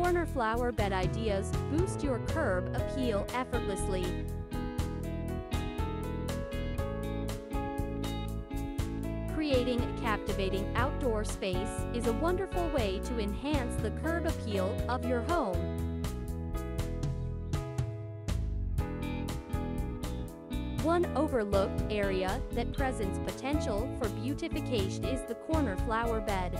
Corner flower bed ideas boost your curb appeal effortlessly. Creating a captivating outdoor space is a wonderful way to enhance the curb appeal of your home. One overlooked area that presents potential for beautification is the corner flower bed.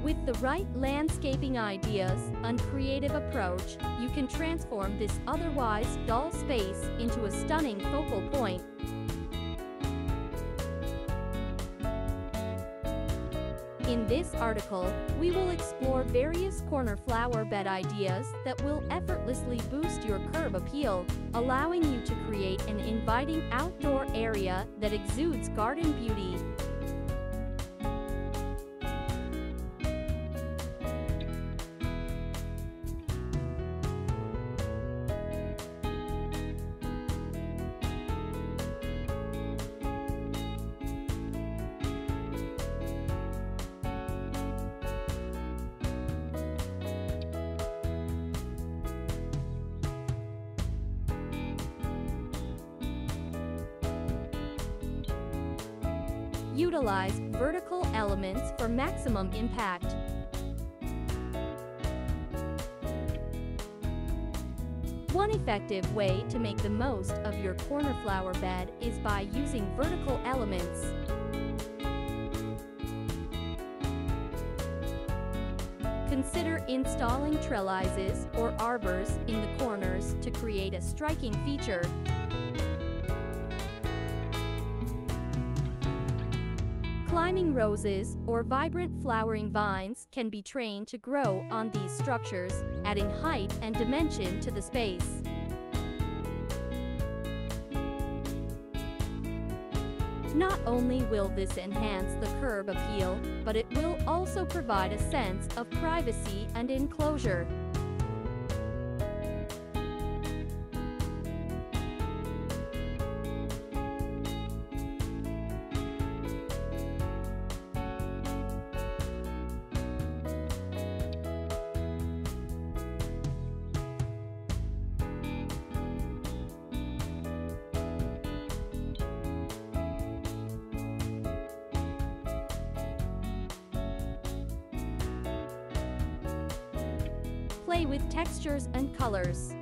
With the right landscaping ideas and creative approach, you can transform this otherwise dull space into a stunning focal point. In this article, we will explore various corner flower bed ideas that will effortlessly boost your curb appeal, allowing you to create an inviting outdoor area that exudes garden beauty. Utilize vertical elements for maximum impact. One effective way to make the most of your corner flower bed is by using vertical elements. Consider installing trellises or arbors in the corners to create a striking feature. Climbing roses or vibrant flowering vines can be trained to grow on these structures, adding height and dimension to the space. Not only will this enhance the curb appeal, but it will also provide a sense of privacy and enclosure. Play with textures and colors.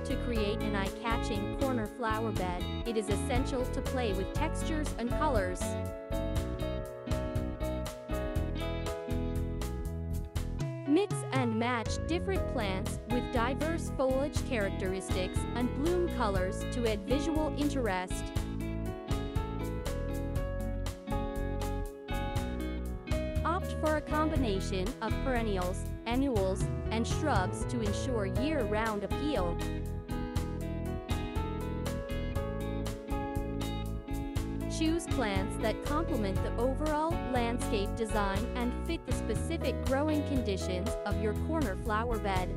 To create an eye-catching corner flower bed, it is essential to play with textures and colors. Mix and match different plants with diverse foliage characteristics and bloom colors to add visual interest. Opt for a combination of perennials, annuals, and shrubs to ensure year-round appeal. Choose plants that complement the overall landscape design and fit the specific growing conditions of your corner flower bed.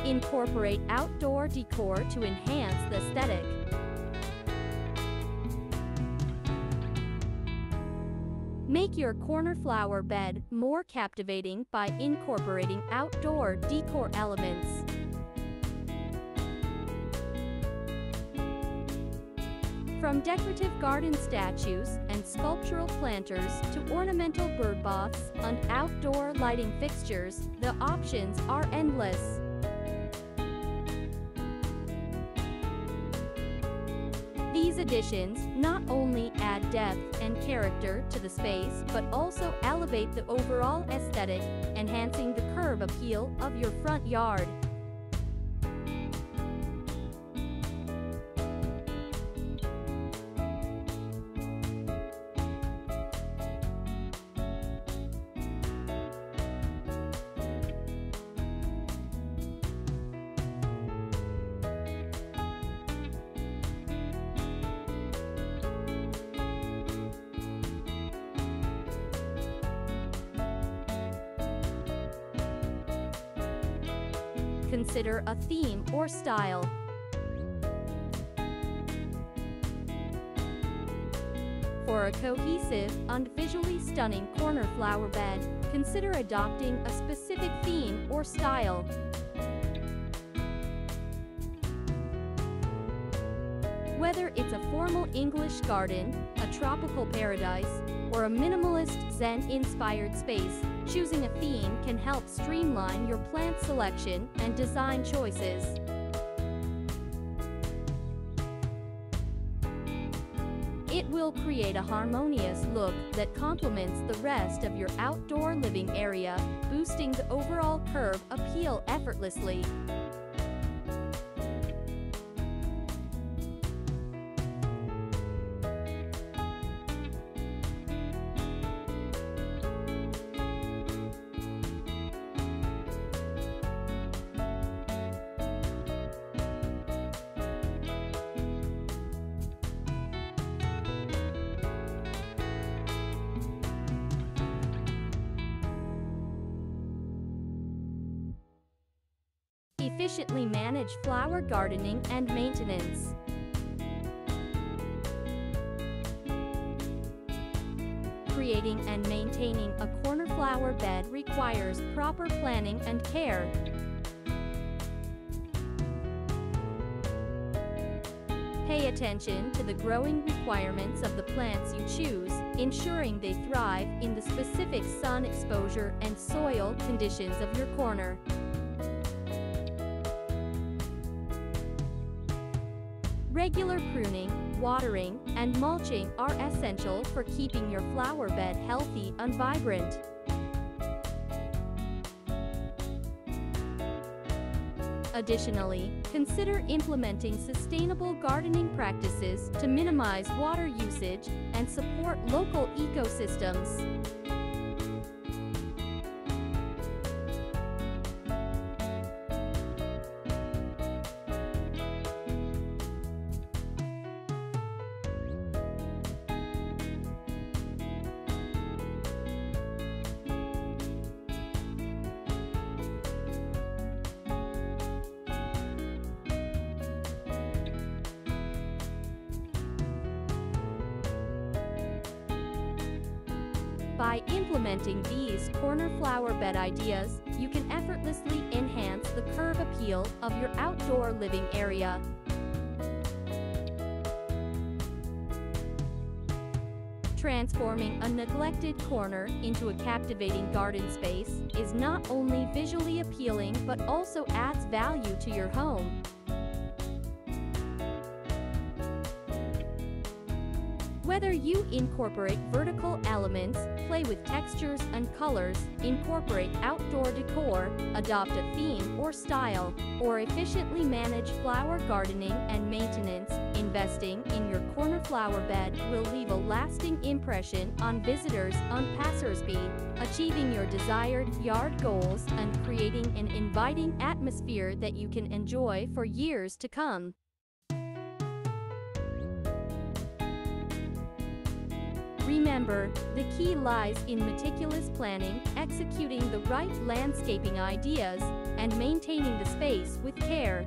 Incorporate outdoor decor to enhance the aesthetic. Make your corner flower bed more captivating by incorporating outdoor decor elements. From decorative garden statues and sculptural planters to ornamental bird baths and outdoor lighting fixtures, the options are endless. These additions not only add depth and character to the space but also elevate the overall aesthetic, enhancing the curb appeal of your front yard. consider a theme or style. For a cohesive and visually stunning corner flower bed, consider adopting a specific theme or style. Whether it's a formal English garden, a tropical paradise, or a minimalist Zen-inspired space, choosing a theme can help streamline your plant selection and design choices. It will create a harmonious look that complements the rest of your outdoor living area, boosting the overall curb appeal effortlessly. Efficiently manage flower gardening and maintenance. Creating and maintaining a corner flower bed requires proper planning and care. Pay attention to the growing requirements of the plants you choose, ensuring they thrive in the specific sun exposure and soil conditions of your corner. Regular pruning, watering, and mulching are essential for keeping your flower bed healthy and vibrant. Additionally, consider implementing sustainable gardening practices to minimize water usage and support local ecosystems. By implementing these corner flower bed ideas, you can effortlessly enhance the curb appeal of your outdoor living area. Transforming a neglected corner into a captivating garden space is not only visually appealing but also adds value to your home. Whether you incorporate vertical elements, play with textures and colors, incorporate outdoor decor, adopt a theme or style, or efficiently manage flower gardening and maintenance, investing in your corner flower bed will leave a lasting impression on visitors and passersby, achieving your desired yard goals and creating an inviting atmosphere that you can enjoy for years to come. Remember, the key lies in meticulous planning, executing the right landscaping ideas, and maintaining the space with care.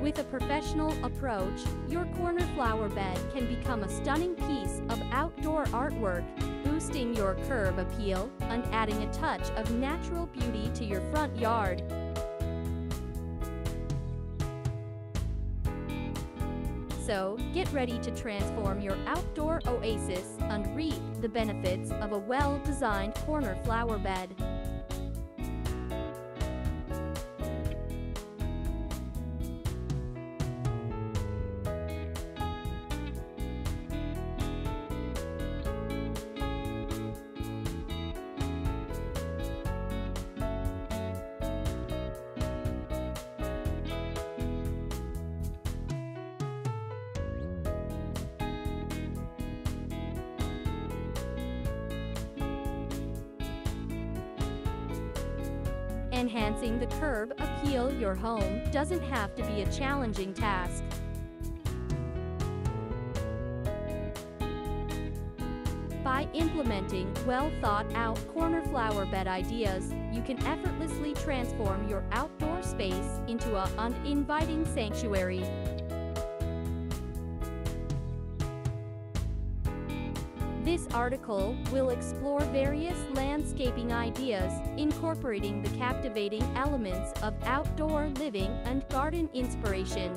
With a professional approach, your corner flower bed can become a stunning piece of outdoor artwork, boosting your curb appeal and adding a touch of natural beauty to your front yard. So, get ready to transform your outdoor oasis and reap the benefits of a well-designed corner flower bed. Enhancing the curb appeal of your home doesn't have to be a challenging task. By implementing well-thought-out corner flower bed ideas, you can effortlessly transform your outdoor space into an uninviting sanctuary. This article will explore various landscaping ideas, incorporating the captivating elements of outdoor living and garden inspiration.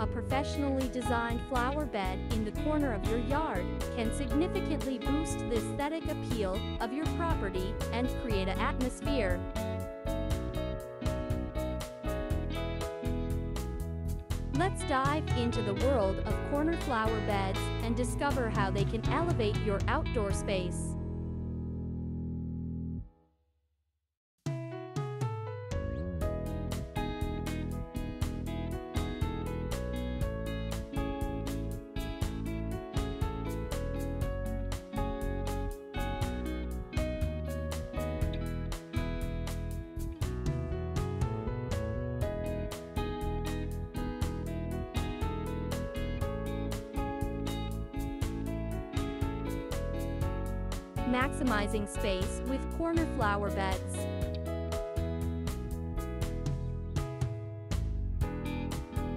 A professionally designed flower bed in the corner of your yard can significantly boost the aesthetic appeal of your property and create an atmosphere. Let's dive into the world of corner flower beds and discover how they can elevate your outdoor space. Maximizing space with corner flower beds.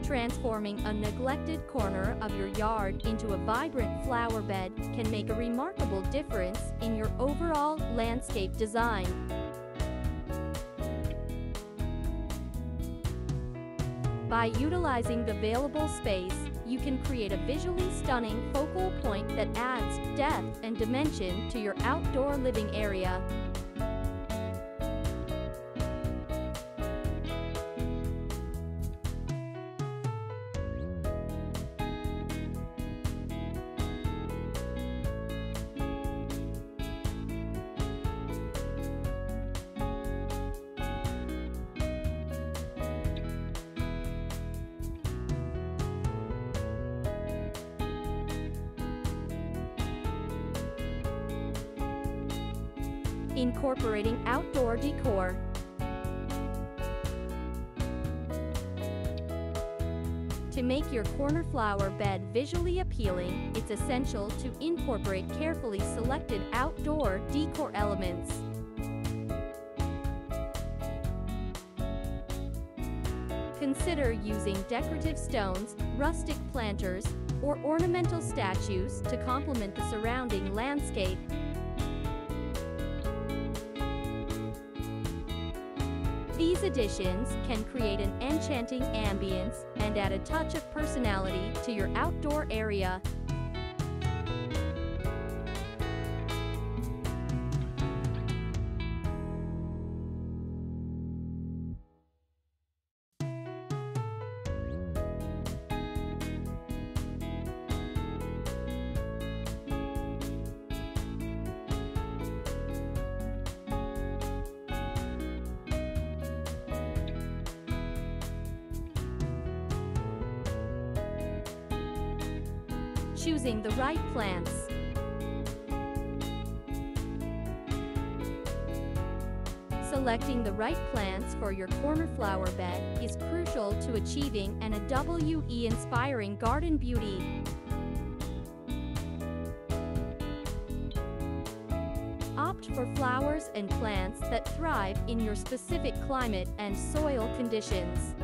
Transforming a neglected corner of your yard into a vibrant flower bed can make a remarkable difference in your overall landscape design. By utilizing the available space, you can create a visually stunning focal point that adds depth and dimension to your outdoor living area. Incorporating outdoor decor. To make your corner flower bed visually appealing, it's essential to incorporate carefully selected outdoor decor elements. Consider using decorative stones, rustic planters, or ornamental statues to complement the surrounding landscape. These additions can create an enchanting ambience and add a touch of personality to your outdoor area. Choosing the right plants. Selecting the right plants for your corner flower bed is crucial to achieving an inspiring garden beauty. Opt for flowers and plants that thrive in your specific climate and soil conditions.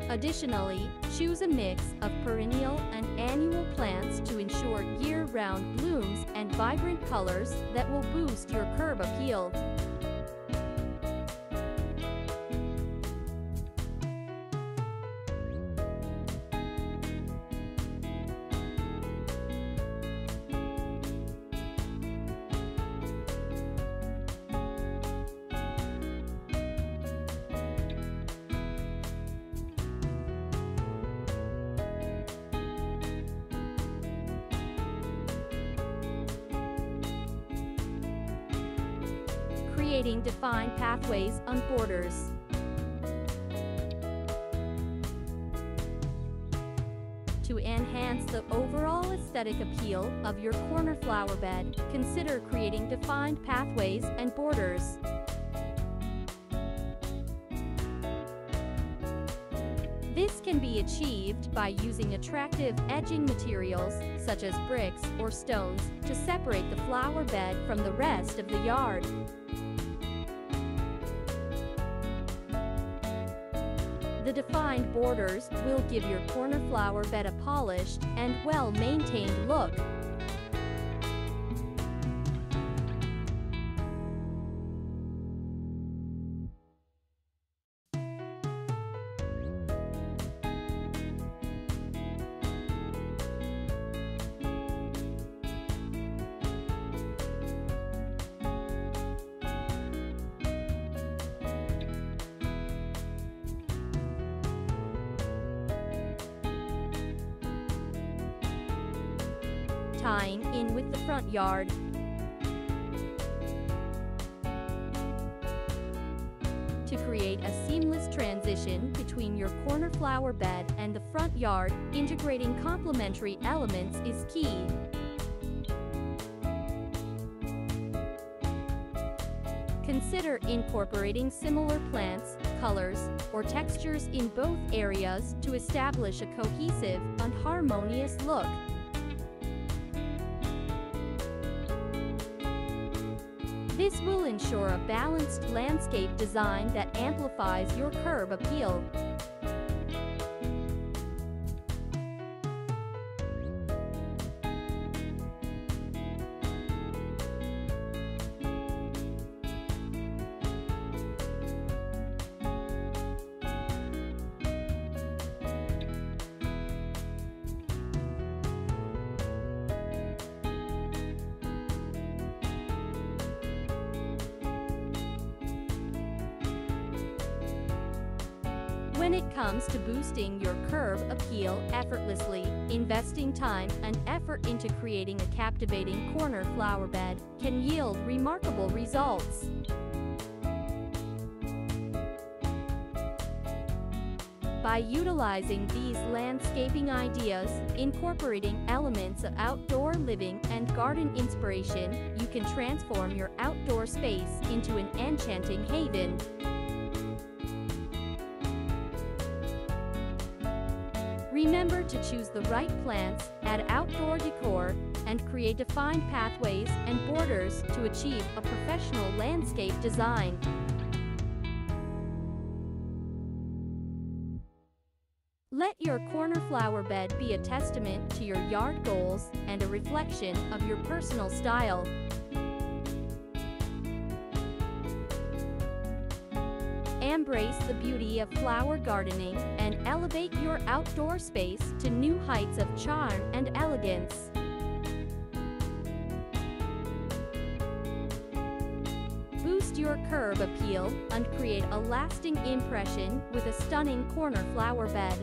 Additionally, choose a mix of perennial and annual plants to ensure year-round blooms and vibrant colors that will boost your curb appeal. Creating defined pathways on borders. To enhance the overall aesthetic appeal of your corner flower bed, consider creating defined pathways and borders. can be achieved by using attractive edging materials, such as bricks or stones, to separate the flower bed from the rest of the yard. The defined borders will give your corner flower bed a polished and well-maintained look. Tying in with the front yard. To create a seamless transition between your corner flower bed and the front yard, integrating complementary elements is key. Consider incorporating similar plants, colors, or textures in both areas to establish a cohesive and harmonious look. This will ensure a balanced landscape design that amplifies your curb appeal. When it comes to boosting your curb appeal effortlessly, investing time and effort into creating a captivating corner flower bed can yield remarkable results. By utilizing these landscaping ideas, incorporating elements of outdoor living and garden inspiration, you can transform your outdoor space into an enchanting haven. Remember to choose the right plants, add outdoor decor, and create defined pathways and borders to achieve a professional landscape design. Let your corner flower bed be a testament to your yard goals and a reflection of your personal style. Embrace the beauty of flower gardening and elevate your outdoor space to new heights of charm and elegance. Boost your curb appeal and create a lasting impression with a stunning corner flower bed.